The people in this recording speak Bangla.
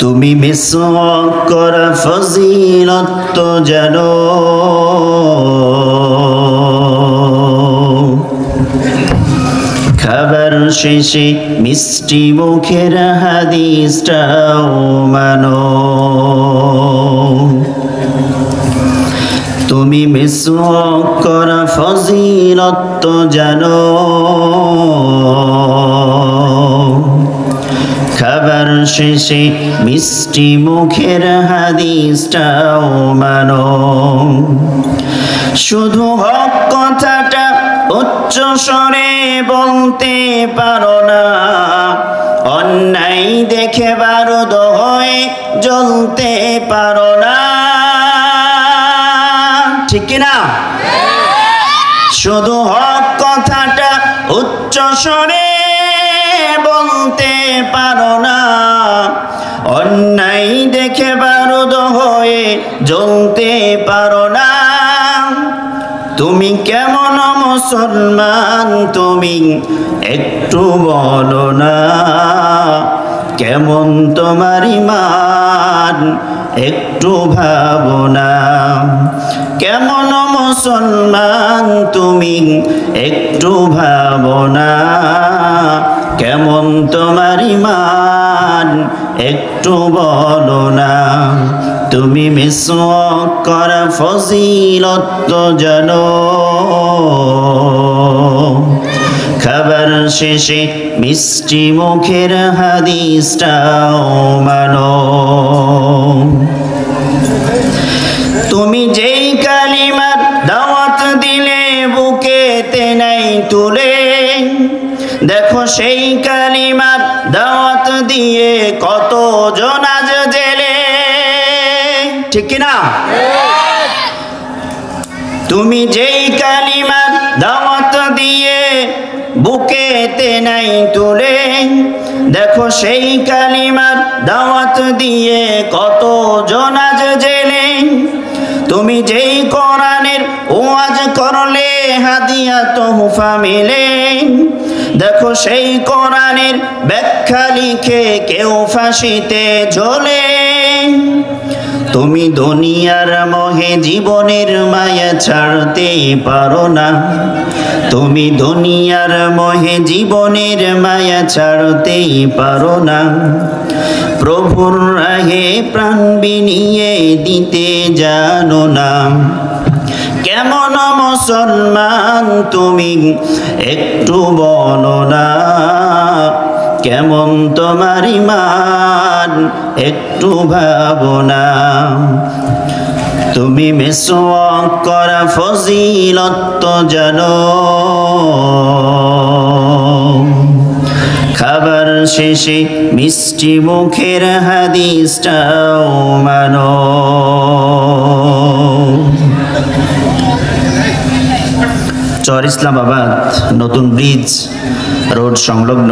তুমি মিসওয়াক করা ফজিলত জানো, খাবার শেষে মিষ্টি মুখের হাদিসটাও মানো। তুমি মিসওয়াক করা ফজিলত জানো, খাবার শেষে মিষ্টি মুখের হাদিসটাও মানো। শুধু হক কথাটা উচ্চ স্বরে বলতে পারো না, অন্যায় দেখে বারুদ হয়ে জ্বলতে পারো না, ঠিক কিনা? শুধু হক কথাটা উচ্চ স্বরে বলতে পারো না, অন্যায় দেখে বারুদ হয়ে জ্বলতে পারো না। তুমি কেমন মুসলমান তুমি একটু বলো না, কেমন তোমার ঈমান একটু ভাবো না। কেমন মুসলমান তুমি একটু ভাবো না, কেমন তোমার ঈমান একটু বলো না। তুমি মিসওয়াক করা ফজিলত জানো, খাবার শেষে মিষ্টি মুখের হাদিসটাও মানো। তুমি যেই কালিমার দাওয়াত দিলে বুকেতে নাই তুলে, দেখো সেই কালিমার দাওয়াত দিয়ে কত জন আজ জেলে, ঠিক কিনা? তুমি যেই কালিমার দাওয়াত দিয়ে বুকেতে নাই তুলে, দেখো সেই কালিমার দাওয়াত দিয়ে কত জন আজ জেলে। তুমি যেই কোরআনের ওয়াজ করলে হাদিয়া তোহফা মিলে, দেখো সেই কোরআনের ব্যাখ্যা লিখে কেউ ফাঁসিতে ঝোলে। তুমি দুনিয়ার মোহে জীবনের মায়া ছাড়তে পারো না, তুমি দুনিয়ার মোহে জীবনের মায়া ছাড়তেই পারো না। প্রভুর রাহে প্রাণ বিনিয়ে দিতে জানো না। কেমন মুসলমান তুমি একটু বলো না, কেমন তোমার ঈমান একটু ভাবো না। তুমি মিসওয়াক করা ফজিলত জানো, খাবার শেষে মিষ্টি মুখের হাদিসটাও মানো। চর ইসলামাবাদ নতুন ব্রিজ রোড সংলগ্ন